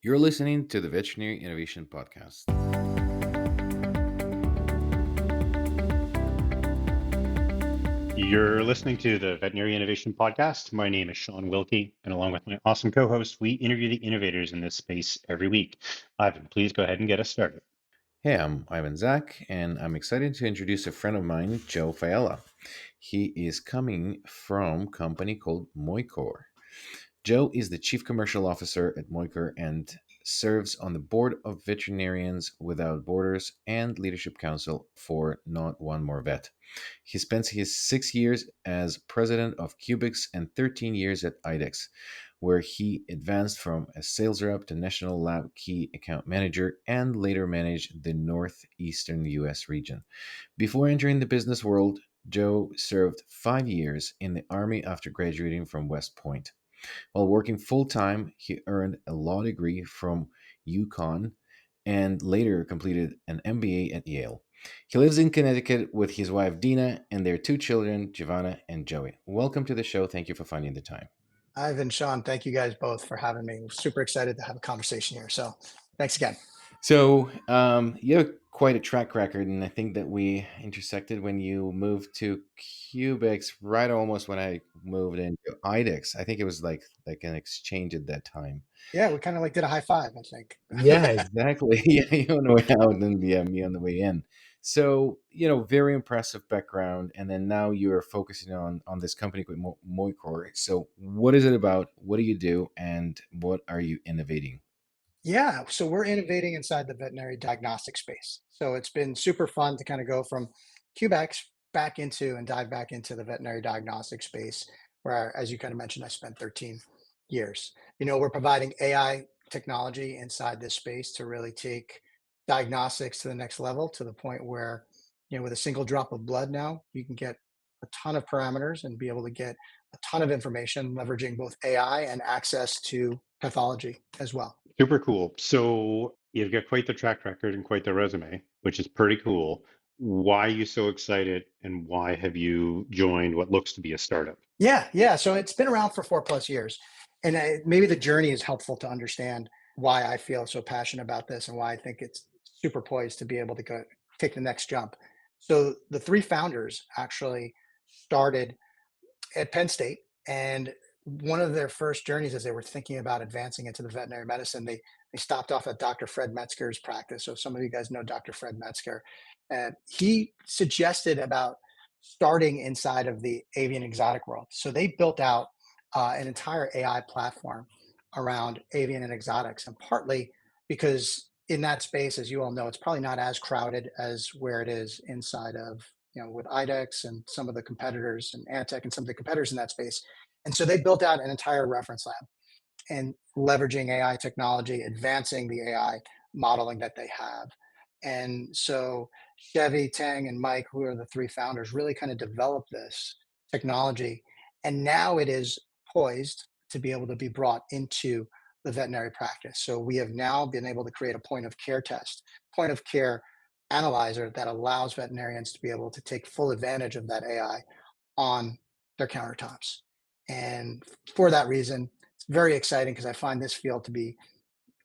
You're listening to the Veterinary Innovation Podcast. You're listening to the Veterinary Innovation Podcast. My name is Sean Wilkie, and along with my awesome co host, we interview the innovators in this space every week. Ivan, please go ahead and get us started. Hey, I'm Ivan Zach, and I'm excited to introduce a friend of mine, Joe Faiella. He is coming from a company called Moichor. Joe is the Chief Commercial Officer at Moichor and serves on the board of Veterinarians Without Borders and Leadership Council for Not One More Vet. He spent his 6 years as president of Cubics and 13 years at IDEX, where he advanced from a sales rep to national lab key account manager and later managed the northeastern US region. Before entering the business world, Joe served 5 years in the Army after graduating from West Point. While working full time, he earned a law degree from UConn and later completed an MBA at Yale. He lives in Connecticut with his wife Dina and their two children, Giovanna and Joey. Welcome to the show. Thank you for finding the time. Ivan, Sean, thank you guys both for having me. Super excited to have a conversation here. So thanks again. You have quite a track record, and I think that we intersected when you moved to Cubics, right almost when I moved into IDEX. I think it was like an exchange at that time. Yeah, we kind of like did a high five, I think. Yeah, exactly. Yeah, you on the way out and yeah, me on the way in. Very impressive background, and then now you're focusing on this company called Moicor. So, what is it about? What do you do, and what are you innovating? Yeah, so we're innovating inside the veterinary diagnostic space. So it's been super fun to kind of go from QBEX back into and dive back into the veterinary diagnostic space, where, as you kind of mentioned, I spent 13 years. We're providing AI technology inside this space to really take diagnostics to the next level, to the point where, with a single drop of blood now, you can get a ton of parameters and be able to get a ton of information, leveraging both AI and access to pathology as well. Super cool. So, you've got quite the track record and quite the resume, which is pretty cool. Why are you so excited, and why have you joined what looks to be a startup? Yeah, yeah. So it's been around for 4 plus years, and maybe the journey is helpful to understand why I feel so passionate about this and why I think it's super poised to be able to go take the next jump. So the three founders actually started at Penn State, and one of their first journeys, as they were thinking about advancing into the veterinary medicine, they stopped off at Dr. Fred Metzger's practice. So some of you guys know Dr. Fred Metzger. He suggested about starting inside of the avian exotic world. So they built out an entire AI platform around avian and exotics, and partly because in that space, as you all know, it's probably not as crowded as where it is inside of, with IDEX and some of the competitors and Antec and some of the competitors in that space. And so they built out an entire reference lab and leveraging AI technology, advancing the AI modeling that they have. And so Chevy, Tang, and Mike, who are the three founders, really kind of developed this technology. And now it is poised to be able to be brought into the veterinary practice. So we have now been able to create a point of care test, point of care analyzer that allows veterinarians to be able to take full advantage of that AI on their countertops. And for that reason, it's very exciting because I find this field to be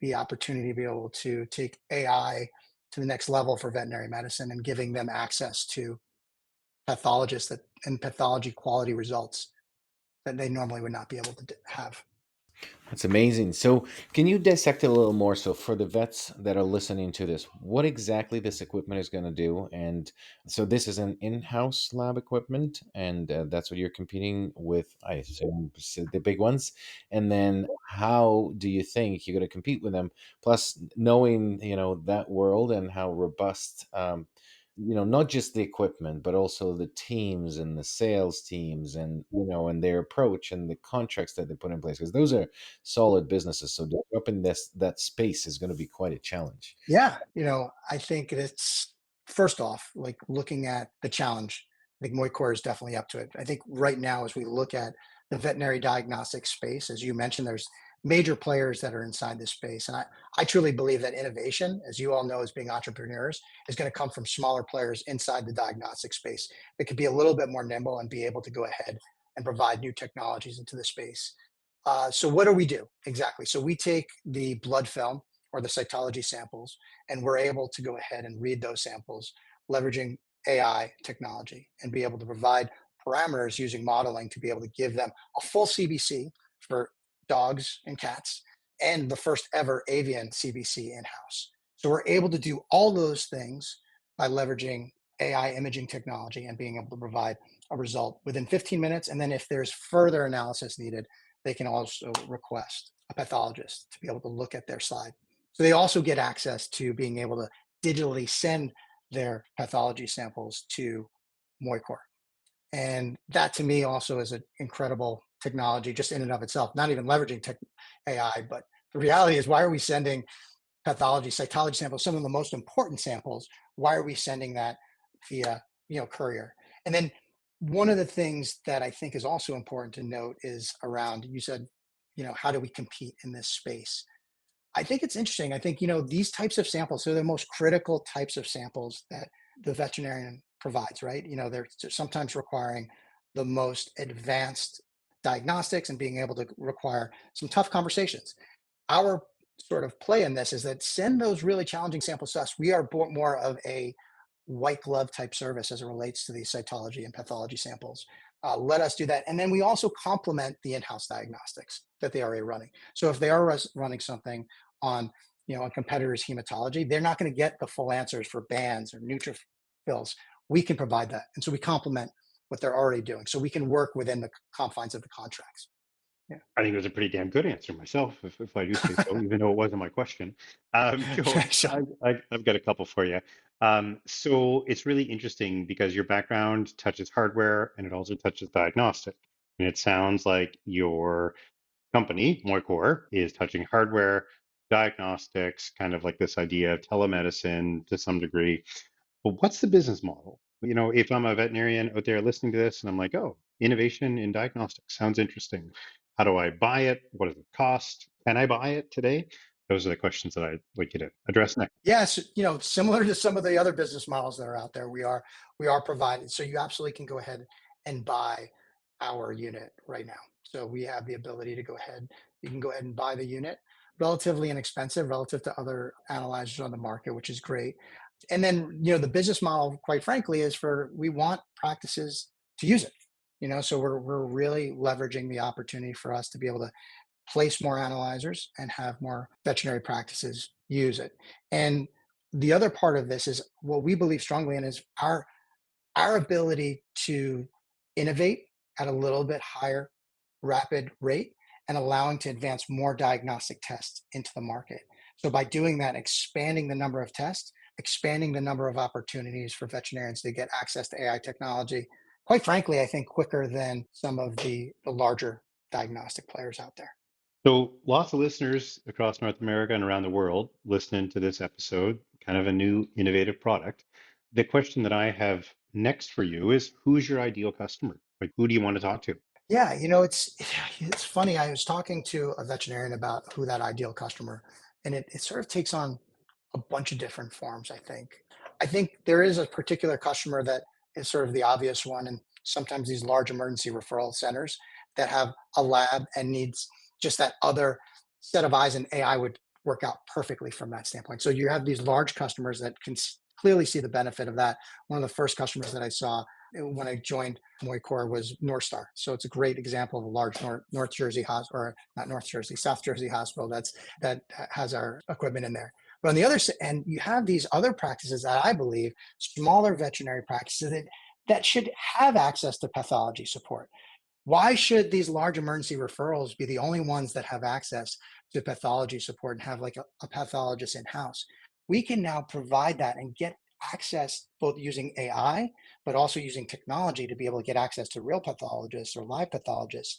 the opportunity to be able to take AI to the next level for veterinary medicine and giving them access to pathologists that and pathology quality results that they normally would not be able to have. That's amazing. So, can you dissect it a little more? So, for the vets that are listening to this, what exactly this equipment is going to do? And so, this is an in-house lab equipment, and that's what you're competing with. I assume the big ones. And then, how do you think you're going to compete with them? Plus, knowing that world and how robust. Not just the equipment, but also the teams and the sales teams, and and their approach and the contracts that they put in place, because those are solid businesses. So disrupting that space is going to be quite a challenge. Yeah, I think it's first off, like looking at the challenge. I think Moichor is definitely up to it. I think right now, as we look at the veterinary diagnostic space, as you mentioned, there's major players that are inside this space. And I truly believe that innovation, as you all know, as being entrepreneurs, is going to come from smaller players inside the diagnostic space that could be a little bit more nimble and be able to go ahead and provide new technologies into the space. So what do we do exactly? So we take the blood film or the cytology samples, and we're able to go ahead and read those samples, leveraging AI technology, and be able to provide parameters using modeling to be able to give them a full CBC for dogs and cats, and the first ever avian CBC in house. So we're able to do all those things by leveraging AI imaging technology and being able to provide a result within 15 minutes. And then if there's further analysis needed, they can also request a pathologist to be able to look at their slide. So they also get access to being able to digitally send their pathology samples to Moichor. And that to me also is an incredible technology just in and of itself, not even leveraging AI. But the reality is, why are we sending pathology, cytology samples, some of the most important samples? Why are we sending that via, courier? And then one of the things that I think is also important to note is around, you said, how do we compete in this space? I think it's interesting. I think, these types of samples, so the most critical types of samples that the veterinarian provides, right? They're sometimes requiring the most advanced diagnostics and being able to require some tough conversations. Our sort of play in this is that send those really challenging samples to us. We are more of a white glove type service as it relates to these cytology and pathology samples. Let us do that. And then we also complement the in-house diagnostics that they are already running. So if they are running something on, a competitor's hematology, they're not going to get the full answers for bands or neutrophils. We can provide that. And so we complement what they're already doing. So we can work within the confines of the contracts. Yeah. I think it was a pretty damn good answer myself, if I do say so, even though it wasn't my question. Joe, So I've got a couple for you. So it's really interesting because your background touches hardware and it also touches diagnostic. And it sounds like your company, Moichor, is touching hardware, diagnostics, kind of like this idea of telemedicine to some degree. But what's the business model? If I'm a veterinarian out there listening to this and I'm like, oh, innovation in diagnostics sounds interesting. How do I buy it? What does it cost? Can I buy it today? Those are the questions that I'd like you to address next. yes, similar to some of the other business models that are out there, we are provided. So you absolutely can go ahead and buy our unit right now. So we have the ability to go ahead. You can go ahead and buy the unit, relatively inexpensive relative to other analyzers on the market, which is great. And then, the business model, quite frankly, is for we want practices to use it. So we're really leveraging the opportunity for us to be able to place more analyzers and have more veterinary practices use it. And the other part of this is what we believe strongly in is our ability to innovate at a little bit higher rapid rate and allowing to advance more diagnostic tests into the market. So by doing that, expanding the number of tests, expanding the number of opportunities for veterinarians to get access to AI technology, quite frankly, I think quicker than some of the larger diagnostic players out there. So, lots of listeners across North America and around the world listening to this episode, kind of a new innovative product. The question that I have next for you is who's your ideal customer? Like, who do you want to talk to? Yeah, it's funny. I was talking to a veterinarian about who that ideal customer, and it sort of takes on a bunch of different forms. I think there is a particular customer that is sort of the obvious one, and sometimes these large emergency referral centers that have a lab and needs just that other set of eyes, and AI would work out perfectly from that standpoint. So you have these large customers that can clearly see the benefit of that. One of the first customers that I saw when I joined Moichor was North Star. So it's a great example of a large North Jersey hospital, or not North Jersey, South Jersey hospital that has our equipment in there. But on the other side, and you have these other practices that I believe smaller veterinary practices that should have access to pathology support. Why should these large emergency referrals be the only ones that have access to pathology support and have like a pathologist in house? We can now provide that and get access both using AI, but also using technology to be able to get access to real pathologists or live pathologists.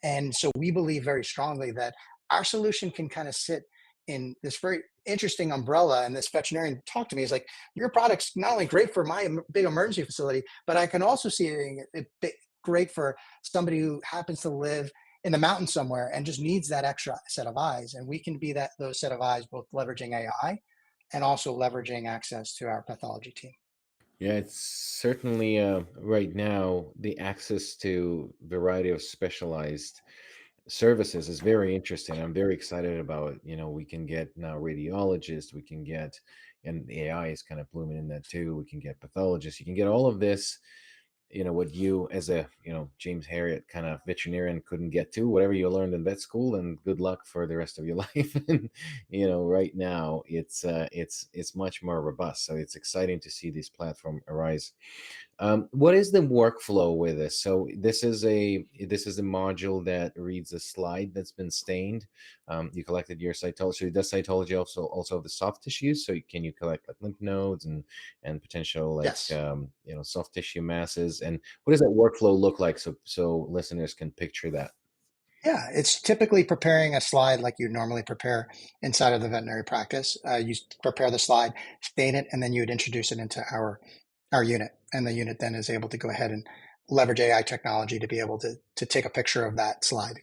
And so we believe very strongly that our solution can kind of sit in this very interesting umbrella. And this veterinarian talked to me, is like, your product's not only great for my big emergency facility, but I can also see it great for somebody who happens to live in the mountains somewhere and just needs that extra set of eyes. And we can be those set of eyes, both leveraging AI and also leveraging access to our pathology team. Yeah, it's certainly right now the access to variety of specialized services is very interesting. I'm very excited about, we can get now radiologists, we can get, and AI is kind of blooming in that too. We can get pathologists, you can get all of this, what you as a, James Harriet kind of veterinarian couldn't get to, whatever you learned in vet school, and good luck for the rest of your life. And, right now it's much more robust. So it's exciting to see this platform arise. What is the workflow with this? So this is a module that reads a slide that's been stained. You collected your cytology. So does cytology also have the soft tissues? So can you collect like lymph nodes and potential like Yes. soft tissue masses? And what does that workflow look like? So listeners can picture that. Yeah, it's typically preparing a slide like you normally prepare inside of the veterinary practice. You prepare the slide, stain it, and then you would introduce it into our unit, and the unit then is able to go ahead and leverage AI technology to be able to take a picture of that slide.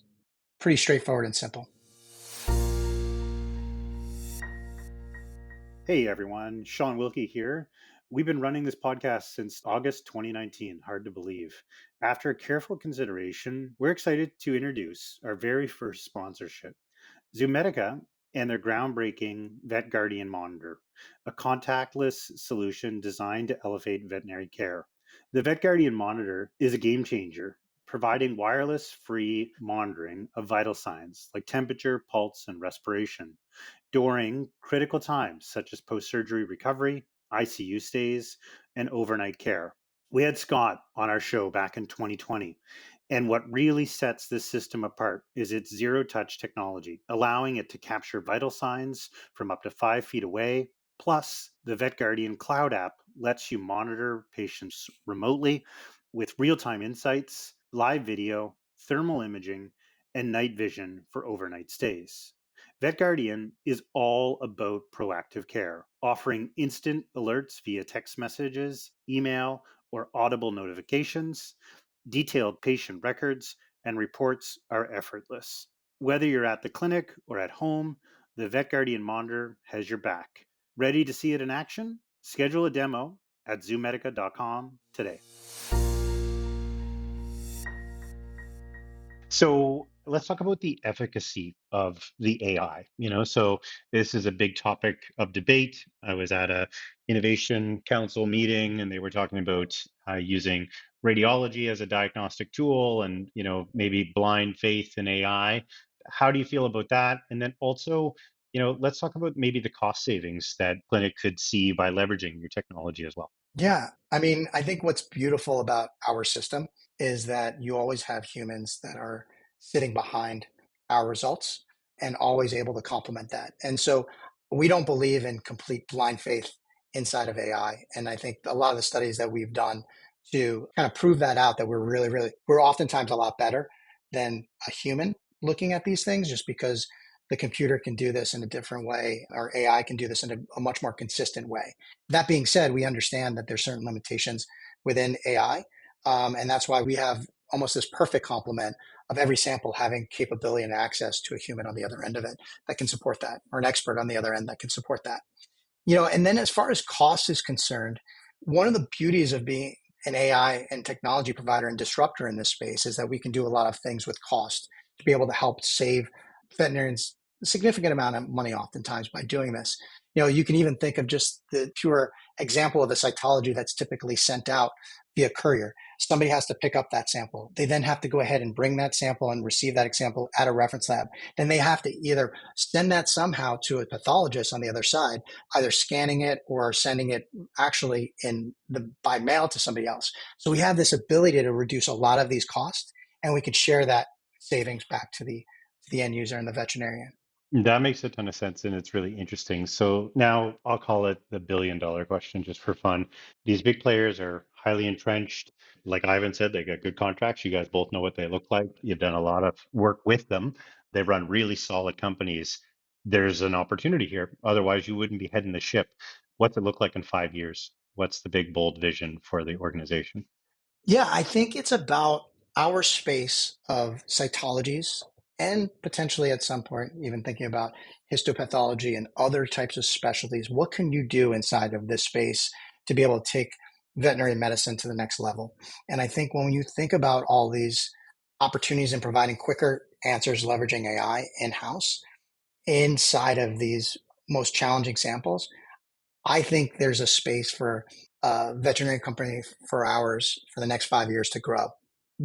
Pretty straightforward and simple. Hey everyone, Sean Wilkie here. We've been running this podcast since August 2019, hard to believe. After careful consideration, we're excited to introduce our very first sponsorship, Zoometica and their groundbreaking Vet Guardian Monitor, a contactless solution designed to elevate veterinary care. The Vet Guardian Monitor is a game changer, providing wireless free monitoring of vital signs like temperature, pulse, and respiration during critical times such as post surgery recovery, ICU stays, and overnight care. We had Scott on our show back in 2020. And what really sets this system apart is its zero touch technology, allowing it to capture vital signs from up to 5 feet away. Plus, the VetGuardian Cloud app lets you monitor patients remotely with real time insights, live video, thermal imaging, and night vision for overnight stays. VetGuardian is all about proactive care, offering instant alerts via text messages, email, or audible notifications. Detailed patient records and reports are effortless. Whether you're at the clinic or at home, the VetGuardian monitor has your back. Ready to see it in action? Schedule a demo at zoomedica.com today. So let's talk about the efficacy of the AI. So this is a big topic of debate. I was at a innovation council meeting, and they were talking about using radiology as a diagnostic tool, and maybe blind faith in AI. How do you feel about that? And then also, let's talk about maybe the cost savings that clinic could see by leveraging your technology as well. Yeah. I mean, I think what's beautiful about our system is that you always have humans that are sitting behind our results and always able to complement that. And so we don't believe in complete blind faith inside of AI. And I think a lot of the studies that we've done to kind of prove that out, that we're oftentimes a lot better than a human looking at these things, just because the computer can do this in a different way, or AI can do this in a much more consistent way. That being said, we understand that there's certain limitations within AI, and that's why we have almost this perfect complement of every sample having capability and access to a human on the other end of it that can support that, or an expert on the other end that can support that. And then as far as cost is concerned, one of the beauties of being an AI and technology provider and disruptor in this space is that we can do a lot of things with cost to be able to help save veterinarians a significant amount of money oftentimes by doing this. You can even think of just the pure example of a cytology that's typically sent out via courier. Somebody has to pick up that sample. They then have to go ahead and bring that sample and receive that sample at a reference lab. Then they have to either send that somehow to a pathologist on the other side, either scanning it or sending it actually by mail to somebody else. So we have this ability to reduce a lot of these costs, and we can share that savings back to the end user and the veterinarian. That makes a ton of sense, and it's really interesting. So now I'll call it the billion-dollar question just for fun. These big players are highly entrenched. Like Ivan said, they got good contracts. You guys both know what they look like. You've done a lot of work with them. They run really solid companies. There's an opportunity here. Otherwise, you wouldn't be heading the ship. What's it look like in 5 years? What's the big, bold vision for the organization? Yeah, I think it's about our space of cytologies, and potentially at some point, even thinking about histopathology and other types of specialties. What can you do inside of this space to be able to take veterinary medicine to the next level? And I think when you think about all these opportunities in providing quicker answers leveraging AI in-house inside of these most challenging samples, I think there's a space for a veterinary company for ours for the next 5 years to grow.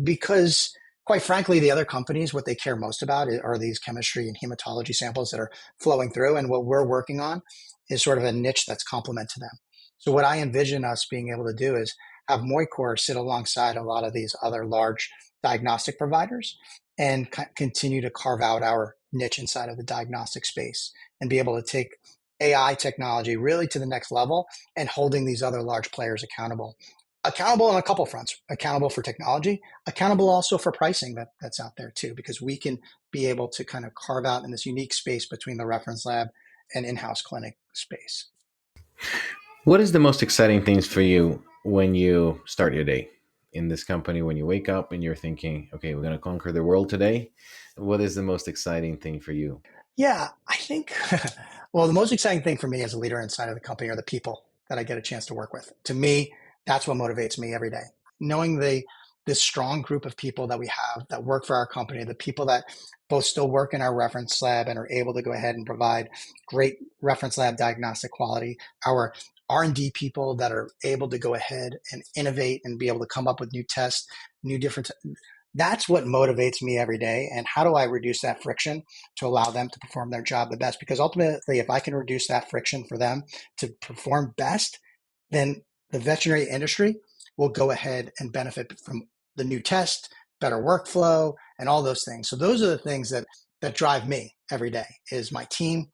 Because, quite frankly, the other companies, what they care most about are these chemistry and hematology samples that are flowing through. And what we're working on is sort of a niche that's complement to them. So, what I envision us being able to do is have Moichor sit alongside a lot of these other large diagnostic providers and continue to carve out our niche inside of the diagnostic space and be able to take AI technology really to the next level and holding these other large players accountable. Accountable on a couple fronts, accountable for technology, accountable also for pricing that's out there too, because we can be able to kind of carve out in this unique space between the reference lab and in-house clinic space. What is the most exciting things for you when you start your day in this company? When you wake up and you're thinking, okay, we're going to conquer the world today. What is the most exciting thing for you? Yeah, I think, well, the most exciting thing for me as a leader inside of the company are the people that I get a chance to work with. To me, that's what motivates me every day. Knowing this strong group of people that we have that work for our company, the people that both still work in our reference lab and are able to go ahead and provide great reference lab diagnostic quality, our R&D people that are able to go ahead and innovate and be able to come up with new tests, new different that's what motivates me every day. And how do I reduce that friction to allow them to perform their job the best? Because ultimately, if I can reduce that friction for them to perform best, then the veterinary industry will go ahead and benefit from the new test, better workflow, and all those things. So those are the things that drive me every day is my team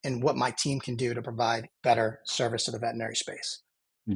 and what my team can do to provide better service to the veterinary space.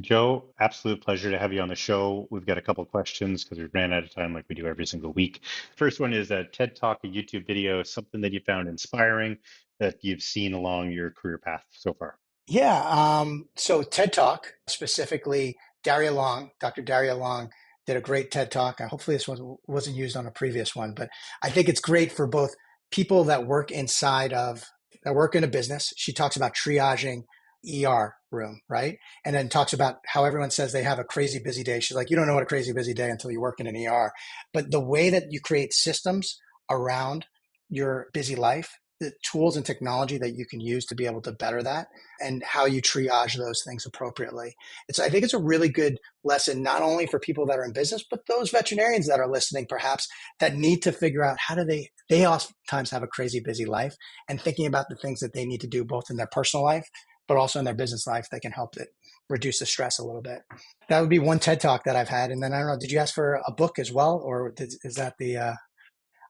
Joe, absolute pleasure to have you on the show. We've got a couple questions because we ran out of time like we do every single week. First one is a TED Talk, a YouTube video, something that you found inspiring that you've seen along your career path so far. Yeah. So TED Talk, specifically Daria Long, Dr. Daria Long did a great TED Talk. Hopefully this wasn't used on a previous one, but I think it's great for both people that work that work in a business. She talks about triaging ER room, right? And then talks about how everyone says they have a crazy busy day. She's like, you don't know what a crazy busy day until you work in an ER. But the way that you create systems around your busy life, the tools and technology that you can use to be able to better that and how you triage those things appropriately. I think it's a really good lesson, not only for people that are in business, but those veterinarians that are listening, perhaps that need to figure out how do they oftentimes have a crazy busy life and thinking about the things that they need to do both in their personal life, but also in their business life that can help it reduce the stress a little bit. That would be one TED talk that I've had. And then I don't know, did you ask for a book as well? Or is that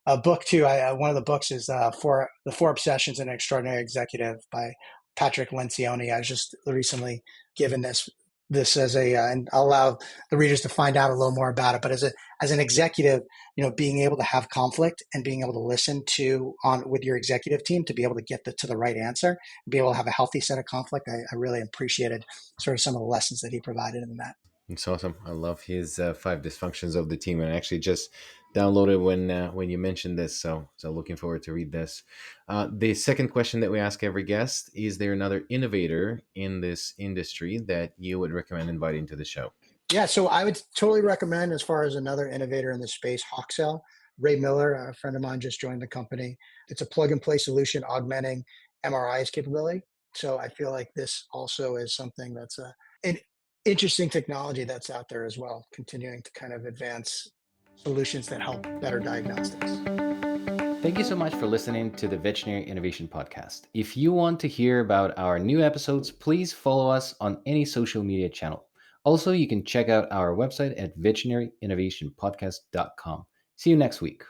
a book too? One of the books is for the Four Obsessions and an Extraordinary Executive by Patrick Lencioni. I was just recently given this as and I'll allow the readers to find out a little more about it. But as an executive, being able to have conflict and being able to listen with your executive team to be able to get to the right answer, be able to have a healthy set of conflict. I really appreciated sort of some of the lessons that he provided in that. It's awesome. I love his five dysfunctions of the team, and I actually just downloaded when you mentioned this. So looking forward to read this. The second question that we ask every guest: is there another innovator in this industry that you would recommend inviting to the show? Yeah, so I would totally recommend, as far as another innovator in the space, Hawkcell. Ray Miller, a friend of mine, just joined the company. It's a plug and play solution augmenting MRI's capability. So I feel like this also is something that's an interesting technology that's out there as well, continuing to kind of advance solutions that help better diagnostics. Thank you so much for listening to the Veterinary Innovation Podcast. If you want to hear about our new episodes, please follow us on any social media channel. Also, you can check out our website at veterinaryinnovationpodcast.com. See you next week.